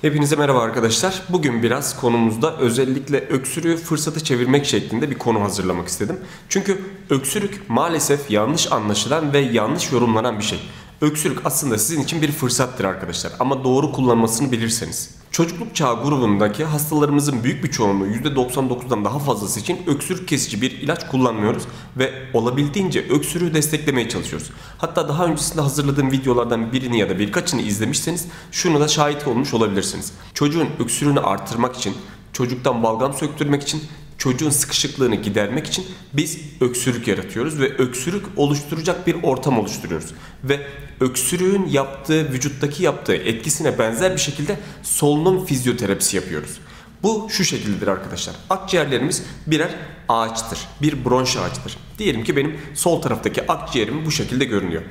Hepinize merhaba arkadaşlar. Bugün biraz konumuzda özellikle öksürüğü fırsata çevirmek şeklinde bir konu hazırlamak istedim. Çünkü öksürük maalesef yanlış anlaşılan ve yanlış yorumlanan bir şey. Öksürük aslında sizin için bir fırsattır arkadaşlar ama doğru kullanmasını bilirseniz. Çocukluk çağı grubundaki hastalarımızın büyük bir çoğunluğu %99'dan daha fazlası için öksürük kesici bir ilaç kullanmıyoruz ve olabildiğince öksürüğü desteklemeye çalışıyoruz. Hatta daha öncesinde hazırladığım videolardan birini ya da birkaçını izlemişseniz şunu da şahit olmuş olabilirsiniz. Çocuğun öksürüğünü artırmak için, çocuktan balgam söktürmek için, çocuğun sıkışıklığını gidermek için biz öksürük yaratıyoruz ve öksürük oluşturacak bir ortam oluşturuyoruz. Ve öksürüğün vücuttaki yaptığı etkisine benzer bir şekilde solunum fizyoterapisi yapıyoruz. Bu şu şekildedir arkadaşlar. Akciğerlerimiz birer ağaçtır. Bir bronş ağacıdır. Diyelim ki benim sol taraftaki akciğerim bu şekilde görünüyor.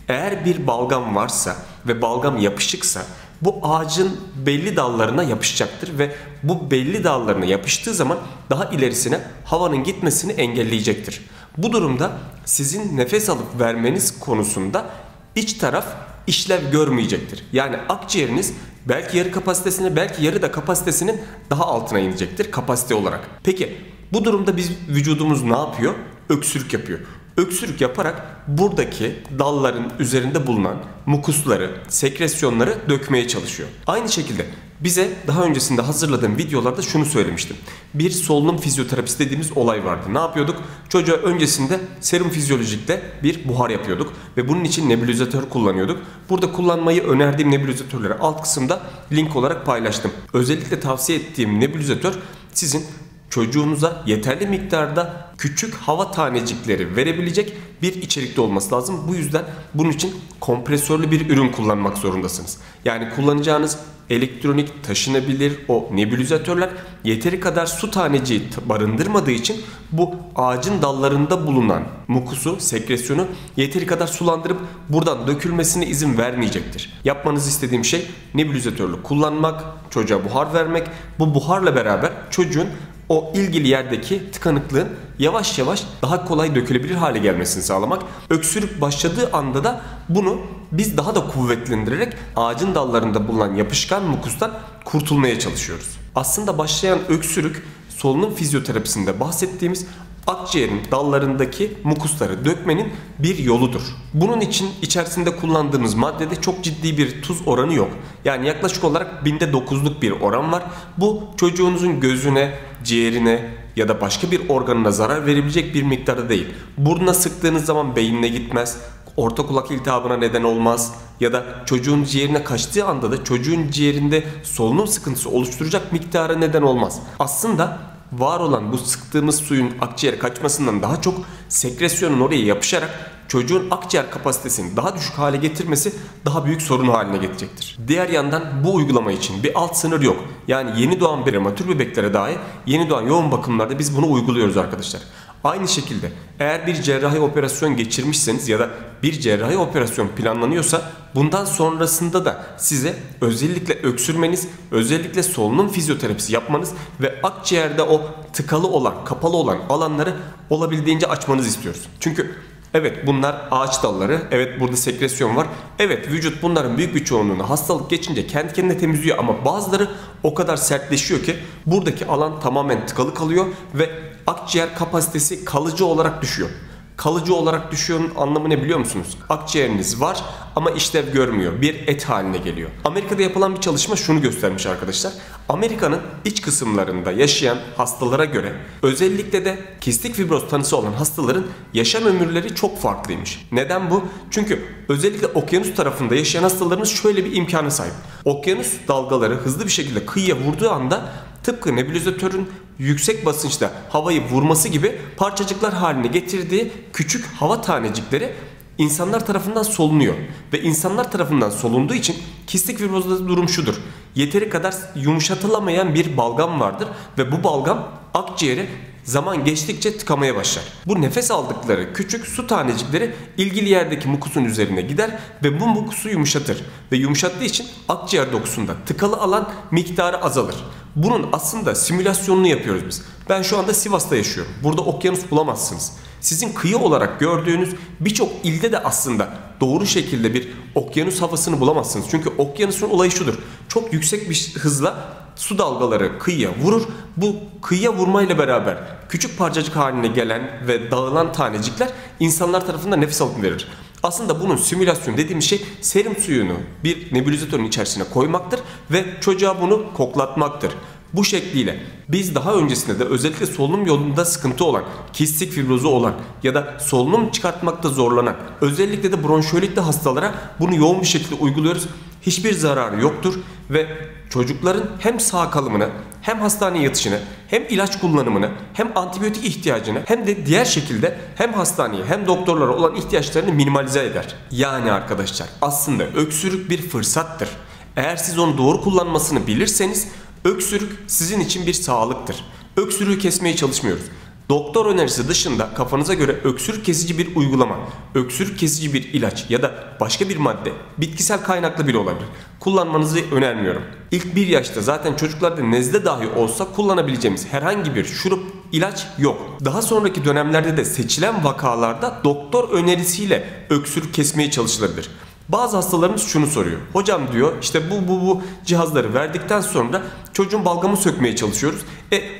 Eğer bir balgam varsa ve balgam yapışıksa bu ağacın belli dallarına yapışacaktır ve bu belli dallarına yapıştığı zaman daha ilerisine havanın gitmesini engelleyecektir. Bu durumda sizin nefes alıp vermeniz konusunda iç taraf işlev görmeyecektir. Yani akciğeriniz belki yarı kapasitesine, belki yarı da kapasitesinin daha altına inecektir kapasite olarak. Peki bu durumda vücudumuz ne yapıyor? Öksürük yapıyor. Öksürük yaparak buradaki dalların üzerinde bulunan mukusları, sekresyonları dökmeye çalışıyor. Aynı şekilde bize daha öncesinde hazırladığım videolarda şunu söylemiştim. Bir solunum fizyoterapisi dediğimiz olay vardı. Ne yapıyorduk? Çocuğa öncesinde serum fizyolojikte bir buhar yapıyorduk ve bunun için nebulizatör kullanıyorduk. Burada kullanmayı önerdiğim nebulizatörleri alt kısımda link olarak paylaştım. Özellikle tavsiye ettiğim nebulizatör sizin çocuğunuza yeterli miktarda küçük hava tanecikleri verebilecek bir içerikte olması lazım. Bu yüzden bunun için kompresörlü bir ürün kullanmak zorundasınız. Yani kullanacağınız elektronik taşınabilir o nebulizatörler yeteri kadar su taneciği barındırmadığı için bu ağacın dallarında bulunan mukusu, sekresyonu yeteri kadar sulandırıp buradan dökülmesine izin vermeyecektir. Yapmanızı istediğim şey nebulizatörlü kullanmak, çocuğa buhar vermek. Bu buharla beraber çocuğun o ilgili yerdeki tıkanıklığın yavaş yavaş daha kolay dökülebilir hale gelmesini sağlamak. Öksürük başladığı anda da bunu biz daha da kuvvetlendirerek ağacın dallarında bulunan yapışkan mukustan kurtulmaya çalışıyoruz. Aslında başlayan öksürük solunum fizyoterapisinde bahsettiğimiz akciğerin dallarındaki mukusları dökmenin bir yoludur. Bunun için içerisinde kullandığımız maddede çok ciddi bir tuz oranı yok. Yani yaklaşık olarak %9'luk bir oran var. Bu çocuğunuzun gözüne, ciğerine ya da başka bir organına zarar verebilecek bir miktarda değil. Burnuna sıktığınız zaman beynine gitmez. Orta kulak iltihabına neden olmaz ya da çocuğun ciğerine kaçtığı anda da çocuğun ciğerinde solunum sıkıntısı oluşturacak miktara neden olmaz. Aslında var olan bu sıktığımız suyun akciğere kaçmasından daha çok sekresyonun oraya yapışarak çocuğun akciğer kapasitesini daha düşük hale getirmesi daha büyük sorun haline getirecektir. Diğer yandan bu uygulama için bir alt sınır yok. Yani yeni doğan prematür bebeklere dahi yeni doğan yoğun bakımlarda biz bunu uyguluyoruz arkadaşlar. Aynı şekilde eğer bir cerrahi operasyon geçirmişseniz ya da bir cerrahi operasyon planlanıyorsa bundan sonrasında da size özellikle öksürmeniz, özellikle solunum fizyoterapisi yapmanız ve akciğerde o tıkalı olan, kapalı olan alanları olabildiğince açmanızı istiyoruz. Çünkü evet bunlar ağaç dalları, evet burada sekresyon var. Evet vücut bunların büyük bir çoğunluğunu hastalık geçince kendi kendine temizliyor ama bazıları o kadar sertleşiyor ki buradaki alan tamamen tıkalı kalıyor ve akciğer kapasitesi kalıcı olarak düşüyor. Kalıcı olarak düşüyor'nun anlamı ne biliyor musunuz? Akciğeriniz var ama işlev görmüyor. Bir et haline geliyor. Amerika'da yapılan bir çalışma şunu göstermiş arkadaşlar. Amerika'nın iç kısımlarında yaşayan hastalara göre özellikle de kistik fibroz tanısı olan hastaların yaşam ömürleri çok farklıymış. Neden bu? Çünkü özellikle okyanus tarafında yaşayan hastalarımız şöyle bir imkana sahip. Okyanus dalgaları hızlı bir şekilde kıyıya vurduğu anda tıpkı nebulizatörün yüksek basınçta havayı vurması gibi parçacıklar haline getirdiği küçük hava tanecikleri insanlar tarafından solunuyor. Ve insanlar tarafından solunduğu için kistik fibrozda durum şudur. Yeteri kadar yumuşatılamayan bir balgam vardır ve bu balgam akciğeri zaman geçtikçe tıkamaya başlar. Bu nefes aldıkları küçük su tanecikleri ilgili yerdeki mukusun üzerine gider ve bu mukusu yumuşatır. Ve yumuşattığı için akciğer dokusunda tıkalı alan miktarı azalır. Bunun aslında simülasyonunu yapıyoruz biz. Ben şu anda Sivas'ta yaşıyorum. Burada okyanus bulamazsınız. Sizin kıyı olarak gördüğünüz birçok ilde de aslında doğru şekilde bir okyanus havasını bulamazsınız. Çünkü okyanusun olayı şudur. Çok yüksek bir hızla su dalgaları kıyıya vurur. Bu kıyıya vurmayla beraber küçük parçacık haline gelen ve dağılan tanecikler insanlar tarafından nefes alıp verir. Aslında bunun simülasyonu dediğimiz şey serum suyunu bir nebulizatörün içerisine koymaktır ve çocuğa bunu koklatmaktır. Bu şekliyle biz daha öncesinde de özellikle solunum yolunda sıkıntı olan, kistik fibrozu olan ya da solunum çıkartmakta zorlanan, özellikle de bronşiyolitli hastalara bunu yoğun bir şekilde uyguluyoruz. Hiçbir zararı yoktur ve çocukların hem sağ kalımını, hem hastaneye yatışını, hem ilaç kullanımını, hem antibiyotik ihtiyacını, hem de diğer şekilde hem hastaneye hem doktorlara olan ihtiyaçlarını minimalize eder. Yani arkadaşlar aslında öksürük bir fırsattır. Eğer siz onu doğru kullanmasını bilirseniz öksürük sizin için bir sağlıktır. Öksürüğü kesmeye çalışmıyoruz. Doktor önerisi dışında kafanıza göre öksürük kesici bir uygulama, öksürük kesici bir ilaç ya da başka bir madde, bitkisel kaynaklı bile olabilir, kullanmanızı önermiyorum. İlk 1 yaşta zaten çocuklarda nezle dahi olsa kullanabileceğimiz herhangi bir şurup, ilaç yok. Daha sonraki dönemlerde de seçilen vakalarda doktor önerisiyle öksürük kesmeye çalışılabilir. Bazı hastalarımız şunu soruyor. Hocam diyor işte bu cihazları verdikten sonra çocuğun balgamını sökmeye çalışıyoruz.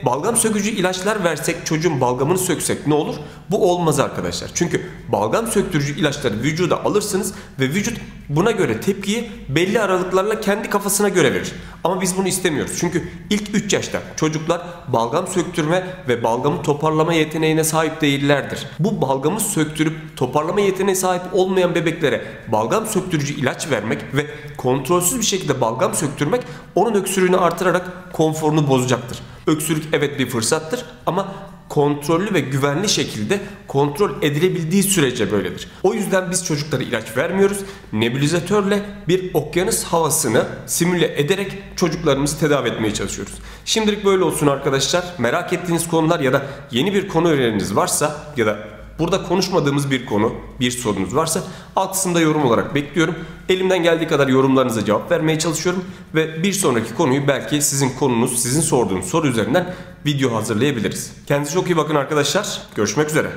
Balgam sökücü ilaçlar versek çocuğun balgamını söksek ne olur? Bu olmaz arkadaşlar. Çünkü balgam söktürücü ilaçları vücuda alırsınız ve vücut buna göre tepkiyi belli aralıklarla kendi kafasına göre verir. Ama biz bunu istemiyoruz. Çünkü ilk 3 yaşta çocuklar balgam söktürme ve balgamı toparlama yeteneğine sahip değillerdir. Bu balgamı söktürüp toparlama yeteneğine sahip olmayan bebeklere balgam söktürücü ilaç vermek ve kontrolsüz bir şekilde balgam söktürmek onun öksürüğünü artırarak konforunu bozacaktır. Öksürük evet bir fırsattır ama kontrollü ve güvenli şekilde kontrol edilebildiği sürece böyledir. O yüzden biz çocuklara ilaç vermiyoruz. Nebulizatörle bir okyanus havasını simüle ederek çocuklarımızı tedavi etmeye çalışıyoruz. Şimdilik böyle olsun arkadaşlar. Merak ettiğiniz konular ya da yeni bir konu öneriniz varsa ya da burada konuşmadığımız bir konu, bir sorunuz varsa alt kısımda yorum olarak bekliyorum. Elimden geldiği kadar yorumlarınıza cevap vermeye çalışıyorum. Ve bir sonraki konuyu belki sizin konunuz, sizin sorduğunuz soru üzerinden video hazırlayabiliriz. Kendinize çok iyi bakın arkadaşlar. Görüşmek üzere.